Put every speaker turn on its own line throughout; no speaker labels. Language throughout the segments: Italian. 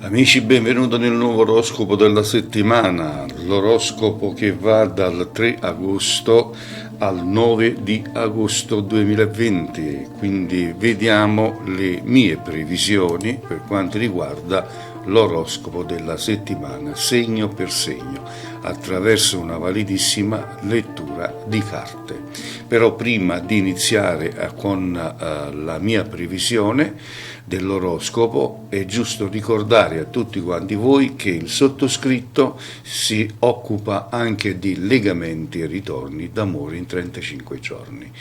Amici, benvenuti nel nuovo oroscopo della settimana, l'oroscopo che va dal 3 agosto al 9 di agosto 2020, quindi vediamo le mie previsioni per quanto riguarda l'oroscopo della settimana, segno per segno, attraverso una validissima lettura di carte. Però prima di iniziare con la mia previsione dell'oroscopo è giusto ricordare a tutti quanti voi che il sottoscritto si occupa anche di legamenti e ritorni d'amore in 35 giorni.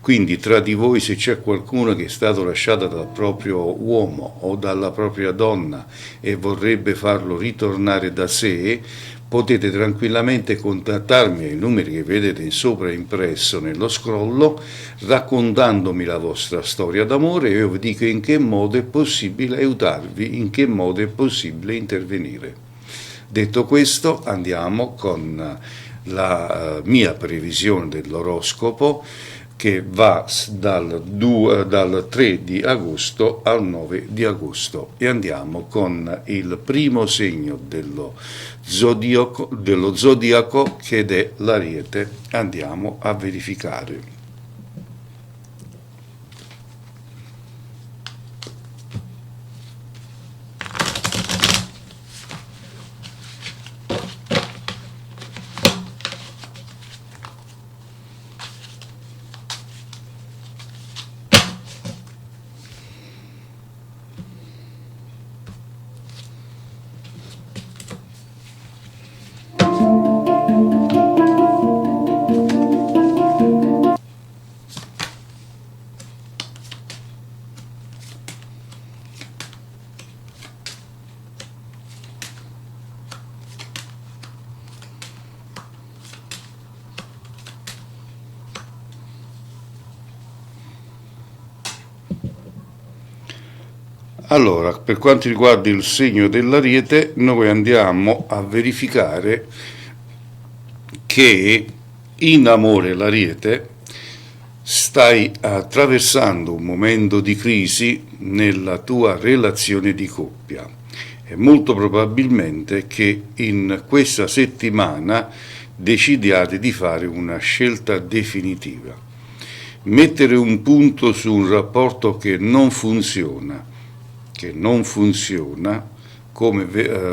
Quindi tra di voi, se c'è qualcuno che è stato lasciato dal proprio uomo o dalla propria donna e vorrebbe farlo ritornare da sé, potete tranquillamente contattarmi ai numeri che vedete sopra impresso nello scrollo, raccontandomi la vostra storia d'amore, e io vi dico in che modo è possibile aiutarvi, in che modo è possibile intervenire. Detto questo, andiamo con la mia previsione dell'oroscopo, che va dal 3 di agosto al 9 di agosto, e andiamo con il primo segno dello zodiaco, che è l'Ariete. Andiamo a verificare. Allora, per quanto riguarda il segno dell'Ariete, noi andiamo a verificare che in amore l'Ariete stai attraversando un momento di crisi nella tua relazione di coppia. È molto probabilmente che in questa settimana decidiate di fare una scelta definitiva. Mettere un punto su un rapporto che non funziona come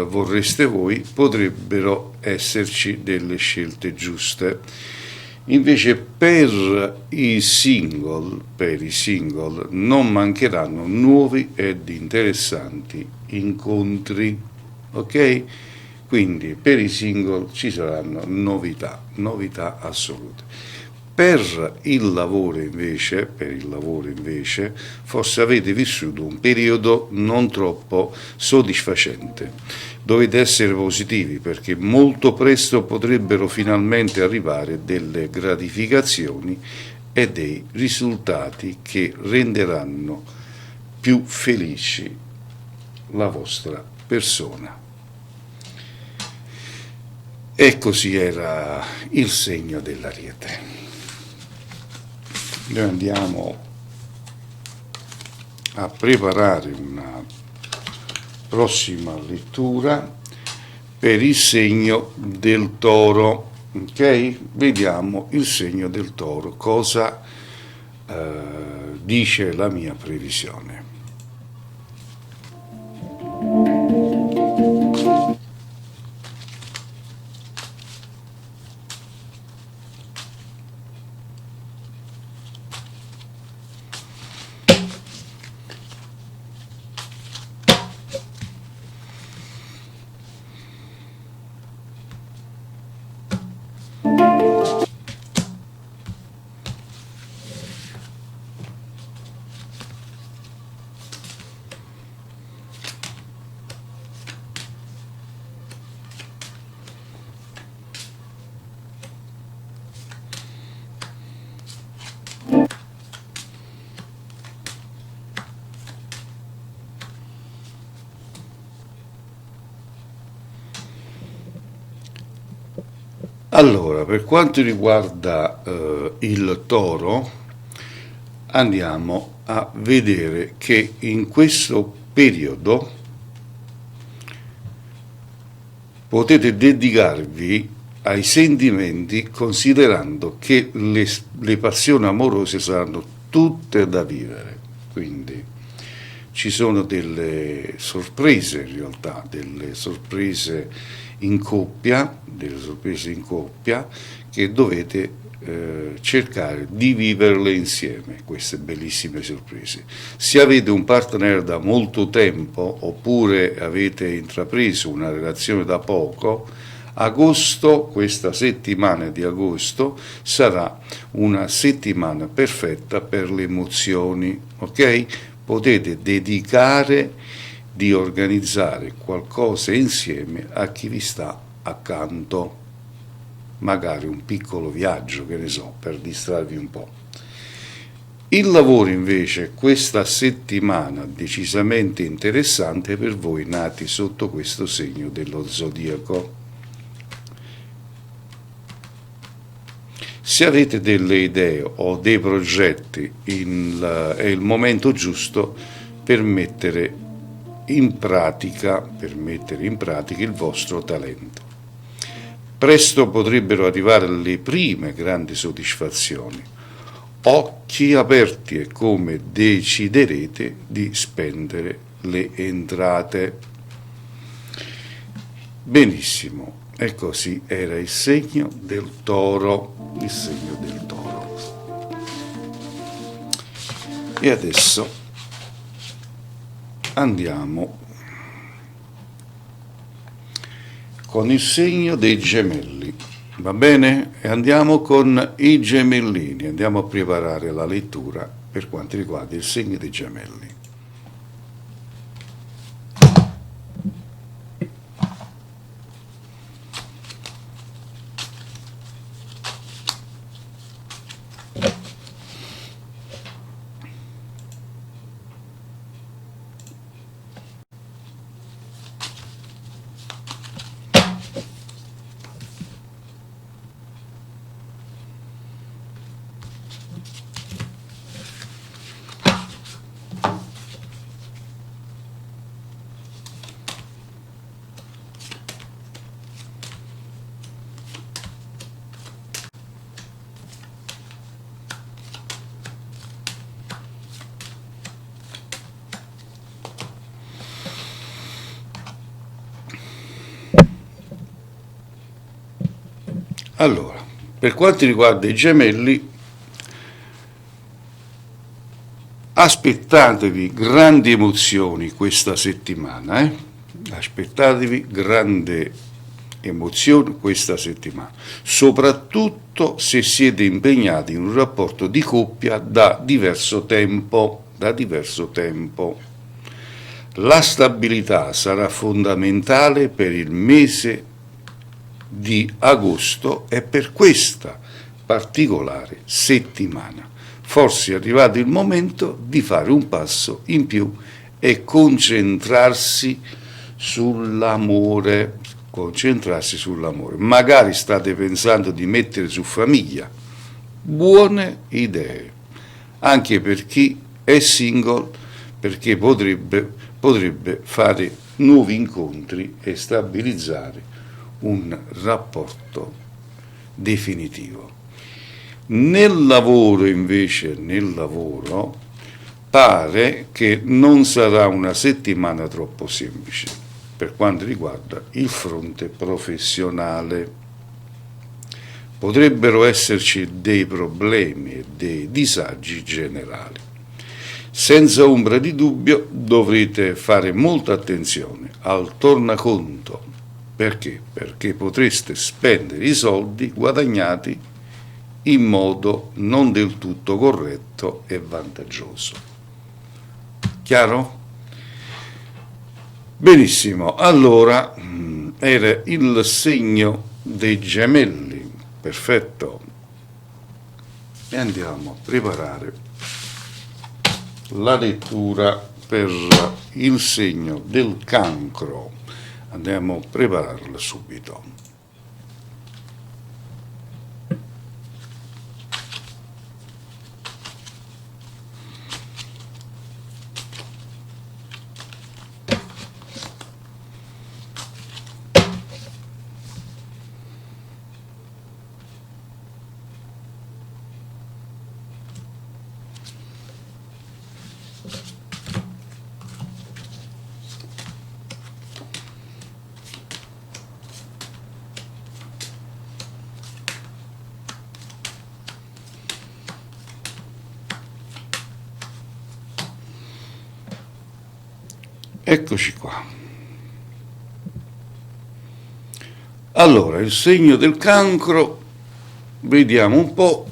vorreste voi, potrebbero esserci delle scelte giuste. Invece per i single non mancheranno nuovi ed interessanti incontri, ok? Quindi per i single ci saranno novità assolute. Per il lavoro invece, forse avete vissuto un periodo non troppo soddisfacente. Dovete essere positivi, perché molto presto potrebbero finalmente arrivare delle gratificazioni e dei risultati che renderanno più felici la vostra persona. E così era il segno dell'Ariete. Noi andiamo a preparare una prossima lettura per il segno del Toro, ok? Vediamo il segno del Toro, cosa dice la mia previsione. Allora, per quanto riguarda il Toro, andiamo a vedere che in questo periodo potete dedicarvi ai sentimenti considerando che le passioni amorose saranno tutte da vivere, quindi ci sono delle sorprese in realtà, delle sorprese in coppia che dovete cercare di viverle insieme, queste bellissime sorprese. Se avete un partner da molto tempo oppure avete intrapreso una relazione da poco, agosto, questa settimana di agosto, sarà una settimana perfetta per le emozioni, ok? Potete dedicare di organizzare qualcosa insieme a chi vi sta accanto, magari un piccolo viaggio, che ne so, per distrarvi un po'. Il lavoro invece questa settimana decisamente interessante per voi nati sotto questo segno dello zodiaco. Se avete delle idee o dei progetti, è il momento giusto per mettere in pratica il vostro talento. Presto potrebbero arrivare le prime grandi soddisfazioni. Occhi aperti è come deciderete di spendere le entrate. Benissimo, e così era il segno del Toro, E adesso andiamo con il segno dei Gemelli, va bene? E andiamo con i Gemellini, andiamo a preparare la lettura per quanto riguarda il segno dei Gemelli. Allora, per quanto riguarda i Gemelli, aspettatevi grandi emozioni questa settimana, Aspettatevi grandi emozioni questa settimana, soprattutto se siete impegnati in un rapporto di coppia da diverso tempo. La stabilità sarà fondamentale per il mese di agosto e per questa particolare settimana. Forse è arrivato il momento di fare un passo in più e concentrarsi sull'amore. Magari state pensando di mettere su famiglia. Buone idee, anche per chi è single, perché potrebbe fare nuovi incontri e stabilizzare un rapporto definitivo. Nel lavoro pare che non sarà una settimana troppo semplice per quanto riguarda il fronte professionale. Potrebbero esserci dei problemi e dei disagi generali. Senza ombra di dubbio dovrete fare molta attenzione al tornaconto. Perché? Perché potreste spendere i soldi guadagnati in modo non del tutto corretto e vantaggioso. Chiaro? Benissimo, allora era il segno dei Gemelli, perfetto. E andiamo a preparare la lettura per il segno del Cancro. Andiamo a prepararla subito. Eccoci qua. Allora, il segno del cancro, vediamo un po'.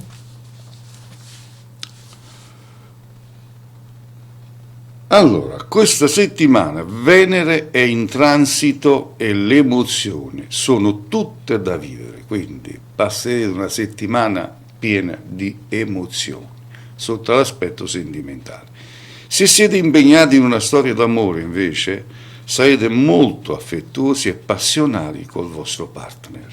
Allora, questa settimana Venere è in transito e le emozioni sono tutte da vivere, quindi passerete una settimana piena di emozioni sotto l'aspetto sentimentale. Se siete impegnati in una storia d'amore, invece, sarete molto affettuosi e passionali col vostro partner.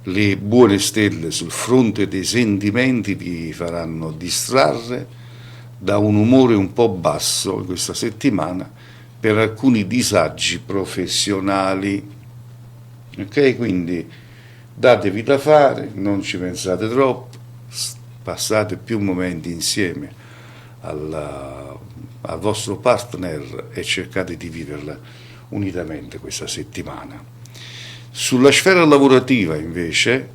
Le buone stelle sul fronte dei sentimenti vi faranno distrarre da un umore un po' basso questa settimana per alcuni disagi professionali. Ok? Quindi datevi da fare, non ci pensate troppo, passate più momenti insieme al vostro partner e cercate di viverla unitamente questa settimana. Sulla sfera lavorativa, invece,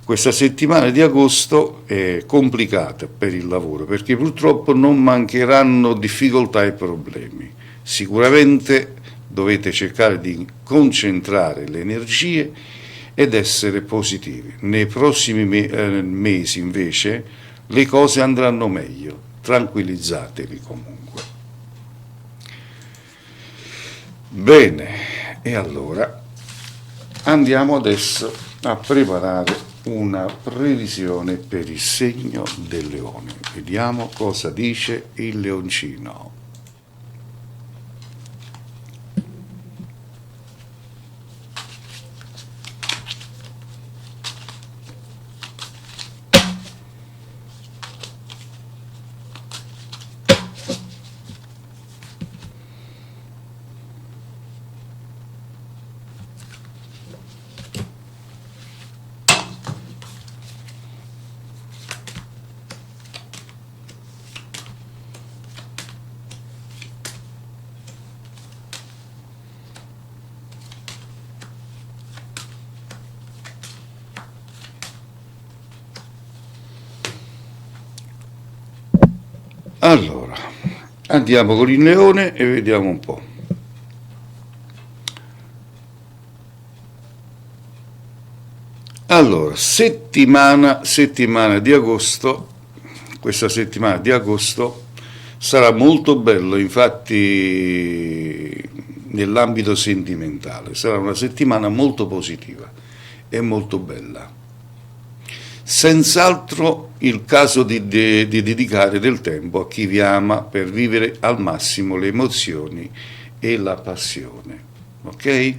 questa settimana di agosto è complicata per il lavoro perché purtroppo non mancheranno difficoltà e problemi. Sicuramente dovete cercare di concentrare le energie ed essere positivi. Nei prossimi mesi, invece, le cose andranno meglio. Tranquillizzatevi comunque. Bene, e allora andiamo adesso a preparare una previsione per il segno del leone. Vediamo cosa dice il leoncino. Allora, andiamo con il leone e vediamo un po'. Allora, settimana di agosto, questa settimana di agosto sarà molto bello, infatti nell'ambito sentimentale, sarà una settimana molto positiva e molto bella. Senz'altro il caso di dedicare del tempo a chi vi ama per vivere al massimo le emozioni e la passione. Ok?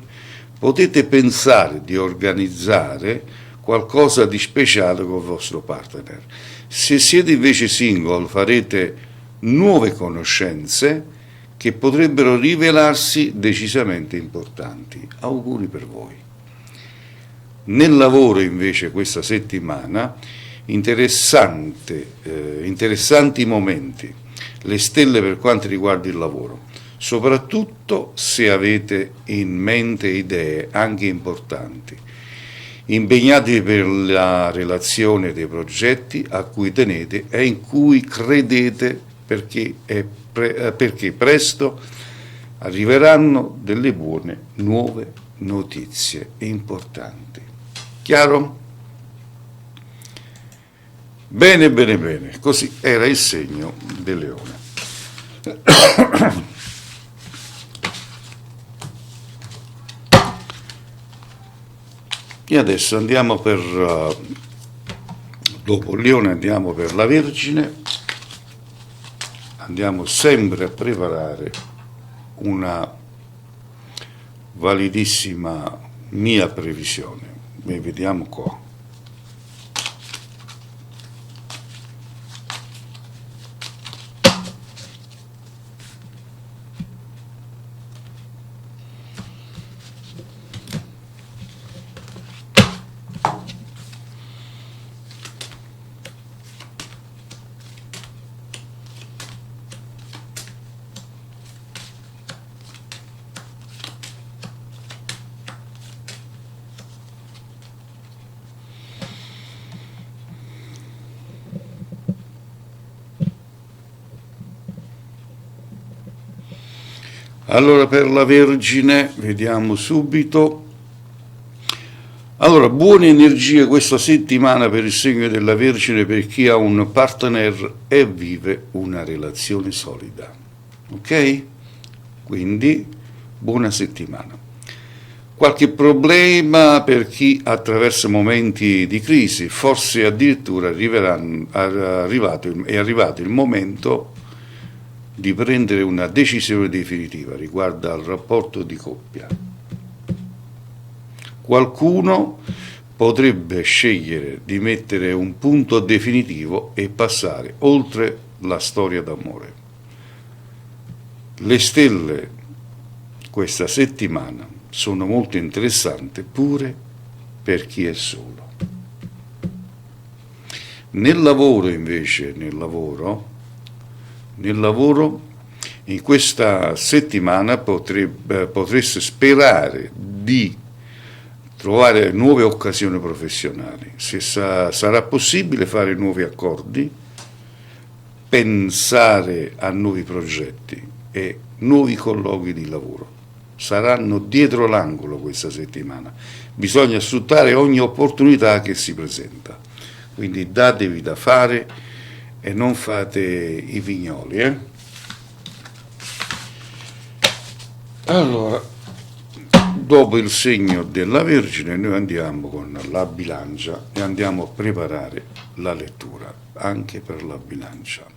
Potete pensare di organizzare qualcosa di speciale con il vostro partner. Se siete invece single, farete nuove conoscenze che potrebbero rivelarsi decisamente importanti. Auguri per voi. Nel lavoro invece questa settimana interessanti momenti, le stelle per quanto riguarda il lavoro, soprattutto se avete in mente idee anche importanti. Impegnatevi per la relazione dei progetti a cui tenete e in cui credete perché presto arriveranno delle buone nuove notizie importanti. Chiaro? Bene, bene, bene. Così era il segno del leone. E adesso andiamo dopo il leone andiamo per la Vergine. Andiamo sempre a preparare una validissima mia previsione. E vediamo qua. Allora, per la Vergine, vediamo subito. Allora, buone energie questa settimana per il segno della Vergine, per chi ha un partner e vive una relazione solida. Ok? Quindi, buona settimana. Qualche problema per chi attraversa momenti di crisi, forse addirittura è arrivato il momento di prendere una decisione definitiva riguardo al rapporto di coppia. Qualcuno potrebbe scegliere di mettere un punto definitivo e passare oltre la storia d'amore. Le stelle questa settimana sono molto interessanti pure per chi è solo. Nel lavoro invece, nel lavoro in questa settimana potreste sperare di trovare nuove occasioni professionali, se sarà possibile fare nuovi accordi, pensare a nuovi progetti e nuovi colloqui di lavoro. Saranno dietro l'angolo questa settimana. Bisogna sfruttare ogni opportunità che si presenta. Quindi datevi da fare e non fate i vignoli. Allora, dopo il segno della Vergine noi andiamo con la bilancia e andiamo a preparare la lettura anche per la bilancia.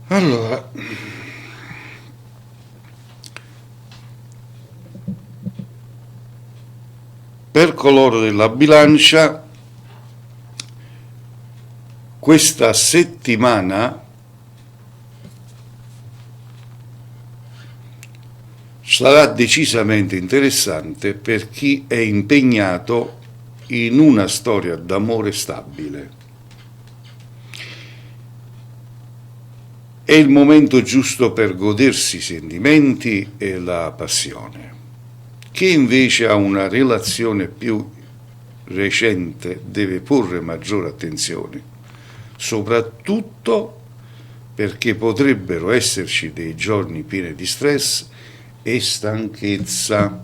Allora, per coloro della bilancia, questa settimana sarà decisamente interessante per chi è impegnato in una storia d'amore stabile. È il momento giusto per godersi i sentimenti e la passione. Chi invece ha una relazione più recente deve porre maggiore attenzione, soprattutto perché potrebbero esserci dei giorni pieni di stress e stanchezza.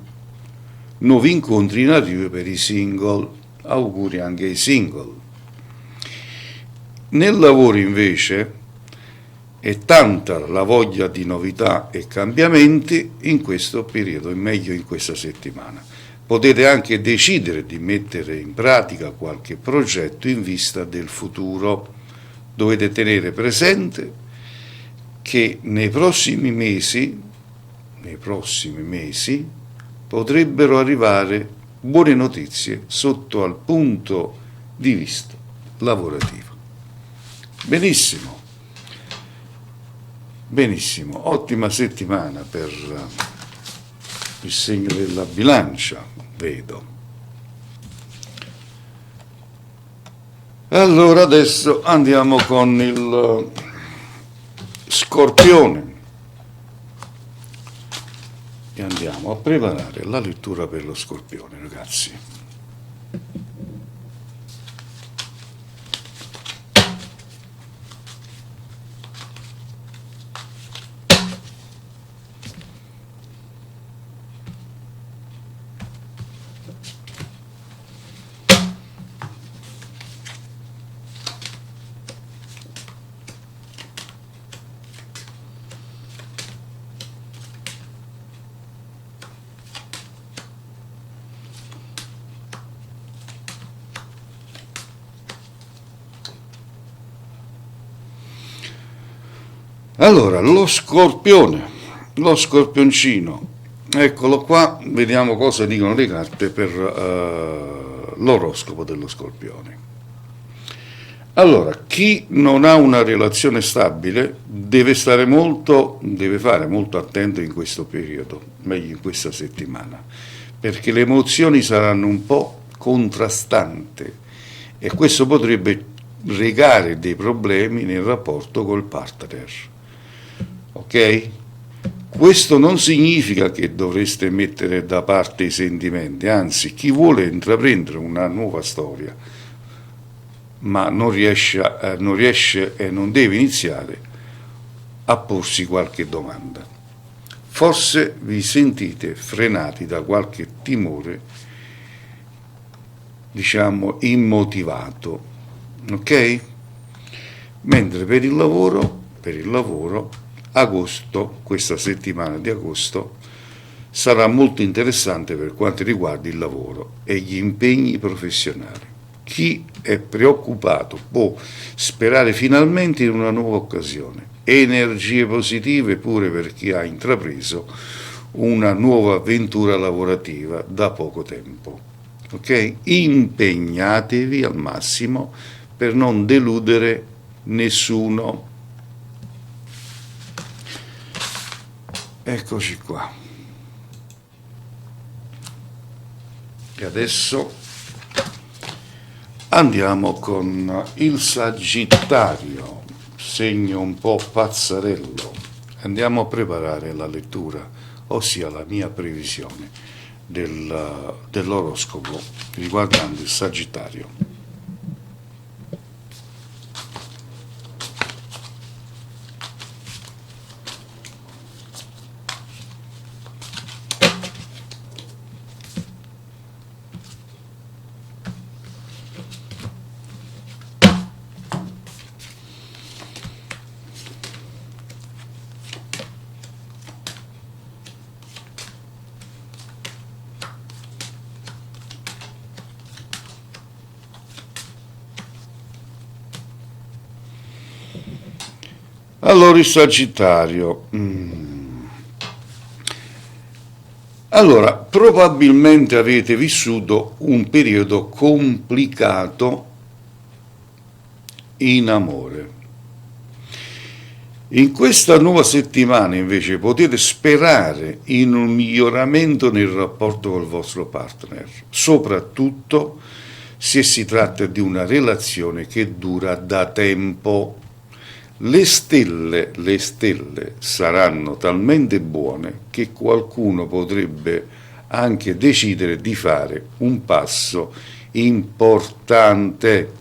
Nuovi incontri in arrivo per i single, auguri anche ai single. Nel lavoro invece è tanta la voglia di novità e cambiamenti in questo periodo, e meglio in questa settimana. Potete anche decidere di mettere in pratica qualche progetto in vista del futuro. Dovete tenere presente che nei prossimi mesi potrebbero arrivare buone notizie sotto al punto di vista lavorativo. Benissimo. Benissimo, ottima settimana per il segno della bilancia, vedo. Allora adesso andiamo con il Scorpione e andiamo a preparare la lettura per lo Scorpione, ragazzi. Allora, lo scorpioncino, eccolo qua, vediamo cosa dicono le carte per l'oroscopo dello Scorpione. Allora, chi non ha una relazione stabile deve fare molto attento in questo periodo, meglio in questa settimana, perché le emozioni saranno un po' contrastanti e questo potrebbe recare dei problemi nel rapporto col partner. Ok? Questo non significa che dovreste mettere da parte i sentimenti, anzi, chi vuole intraprendere una nuova storia ma non riesce e non deve iniziare a porsi qualche domanda. Forse vi sentite frenati da qualche timore, diciamo, immotivato, ok? Mentre per il lavoro, agosto, questa settimana di agosto, sarà molto interessante per quanto riguarda il lavoro e gli impegni professionali. Chi è preoccupato può sperare finalmente in una nuova occasione. Energie positive pure per chi ha intrapreso una nuova avventura lavorativa da poco tempo. Ok? Impegnatevi al massimo per non deludere nessuno. Eccoci qua. E adesso andiamo con il Sagittario, segno un po' pazzarello. Andiamo a preparare la lettura, ossia la mia previsione dell'oroscopo riguardante il Sagittario. Allora il Sagittario. Allora, probabilmente avete vissuto un periodo complicato in amore. In questa nuova settimana invece potete sperare in un miglioramento nel rapporto col vostro partner, soprattutto se si tratta di una relazione che dura da tempo. Le stelle saranno talmente buone che qualcuno potrebbe anche decidere di fare un passo importante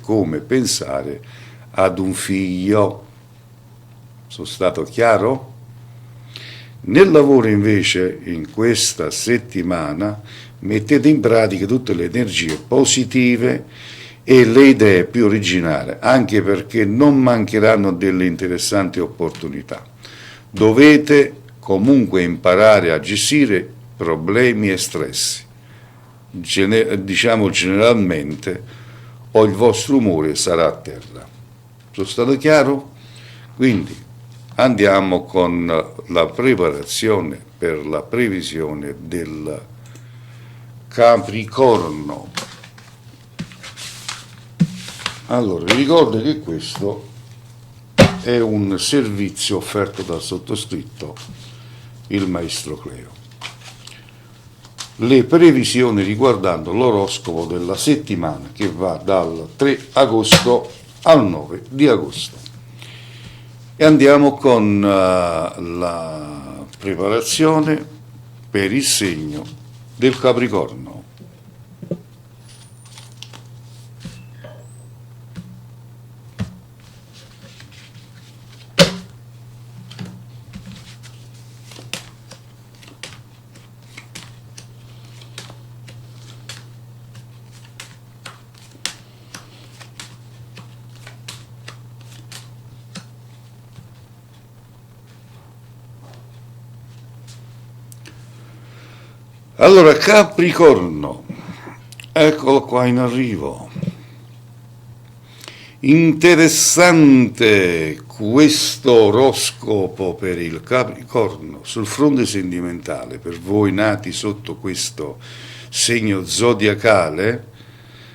come pensare ad un figlio. Sono stato chiaro? Nel lavoro invece in questa settimana mettete in pratica tutte le energie positive e le idee più originali, anche perché non mancheranno delle interessanti opportunità. Dovete comunque imparare a gestire problemi e stress, diciamo generalmente, o il vostro umore sarà a terra. Sono stato chiaro? Quindi andiamo con la preparazione per la previsione del Capricorno. Allora, vi ricordo che questo è un servizio offerto dal sottoscritto, il Maestro Cleo. Le previsioni riguardando l'oroscopo della settimana che va dal 3 agosto al 9 di agosto. E andiamo con la preparazione per il segno del Capricorno. Allora, Capricorno, eccolo qua in arrivo. Interessante questo oroscopo per il Capricorno sul fronte sentimentale, per voi nati sotto questo segno zodiacale.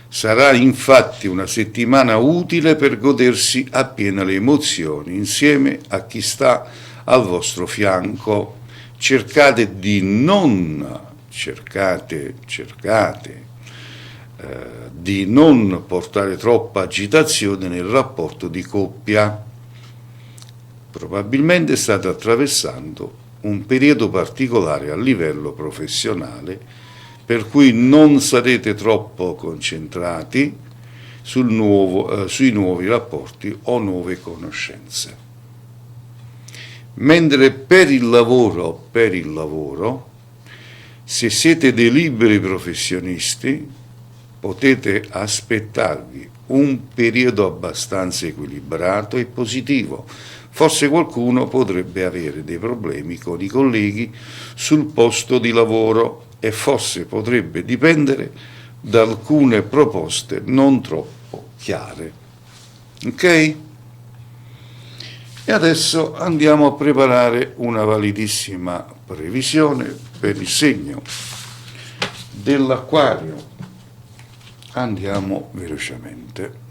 Sarà infatti una settimana utile per godersi appieno le emozioni insieme a chi sta al vostro fianco. Cercate di non portare troppa agitazione nel rapporto di coppia. Probabilmente state attraversando un periodo particolare a livello professionale, per cui non sarete troppo concentrati sui nuovi rapporti o nuove conoscenze. Mentre per il lavoro, se siete dei liberi professionisti, potete aspettarvi un periodo abbastanza equilibrato e positivo. Forse qualcuno potrebbe avere dei problemi con i colleghi sul posto di lavoro e forse potrebbe dipendere da alcune proposte non troppo chiare. Ok? E adesso andiamo a preparare una validissima previsione per il segno dell'Acquario. Andiamo velocemente.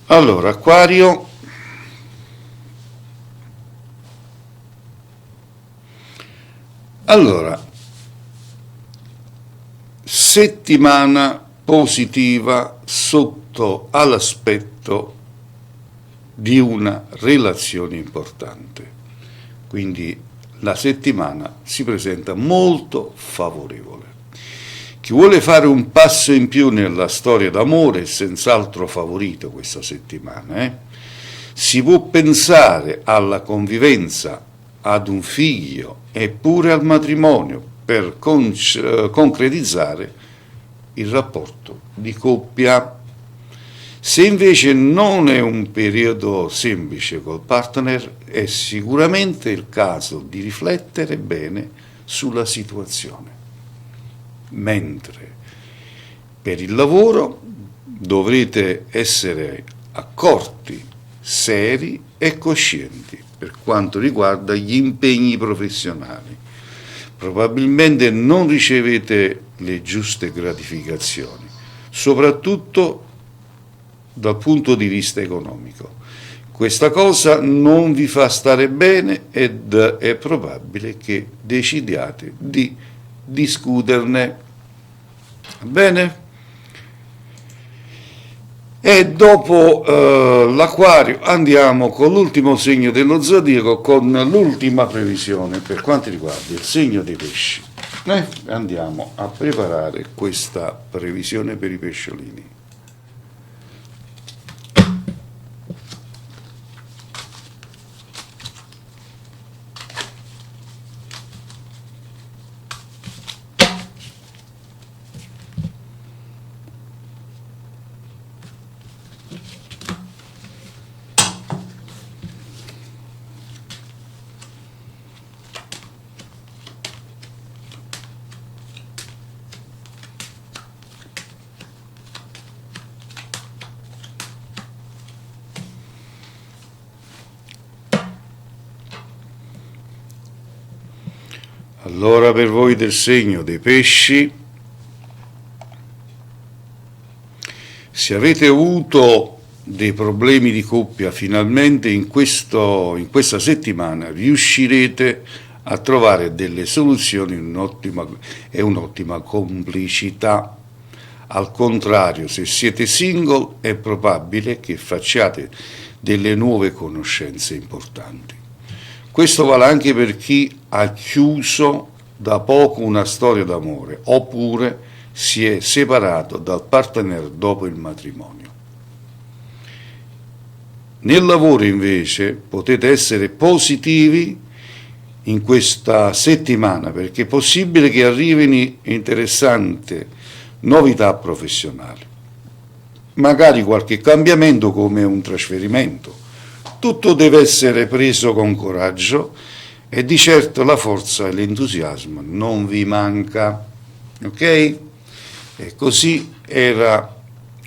Allora, Acquario, settimana positiva sotto all'aspetto di una relazione importante, quindi la settimana si presenta molto favorevole. Chi vuole fare un passo in più nella storia d'amore è senz'altro favorito questa settimana. Si può pensare alla convivenza, ad un figlio e pure al matrimonio per concretizzare il rapporto di coppia. Se invece non è un periodo semplice col partner, è sicuramente il caso di riflettere bene sulla situazione. Mentre per il lavoro dovrete essere accorti, seri e coscienti per quanto riguarda gli impegni professionali. Probabilmente non ricevete le giuste gratificazioni, soprattutto dal punto di vista economico. Questa cosa non vi fa stare bene ed è probabile che decidiate di discuterne. Bene? E dopo l'Acquario andiamo con l'ultimo segno dello zodiaco, con l'ultima previsione per quanto riguarda il segno dei pesci. Andiamo a preparare questa previsione per i pesciolini. Allora, per voi del segno dei pesci, se avete avuto dei problemi di coppia, finalmente in questa settimana riuscirete a trovare delle soluzioni e un'ottima complicità. Al contrario, se siete single, è probabile che facciate delle nuove conoscenze importanti. Questo vale anche per chi ha chiuso da poco una storia d'amore, oppure si è separato dal partner dopo il matrimonio. Nel lavoro invece potete essere positivi in questa settimana, perché è possibile che arrivino interessanti novità professionali, magari qualche cambiamento come un trasferimento. Tutto deve essere preso con coraggio e di certo la forza e l'entusiasmo non vi manca, ok? E così era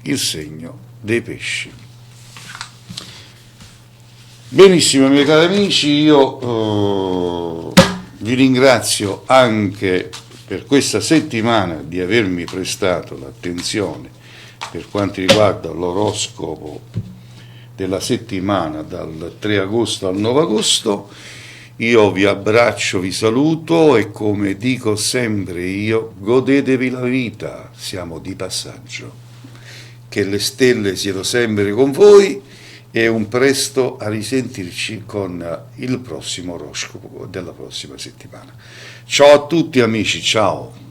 il segno dei pesci. Benissimo, miei cari amici, io vi ringrazio anche per questa settimana di avermi prestato l'attenzione per quanto riguarda l'oroscopo della settimana dal 3 agosto al 9 agosto. Io vi abbraccio, vi saluto e come dico sempre io, godetevi la vita, siamo di passaggio. Che le stelle siano sempre con voi e un presto a risentirci con il prossimo oroscopo della prossima settimana. Ciao a tutti amici, ciao!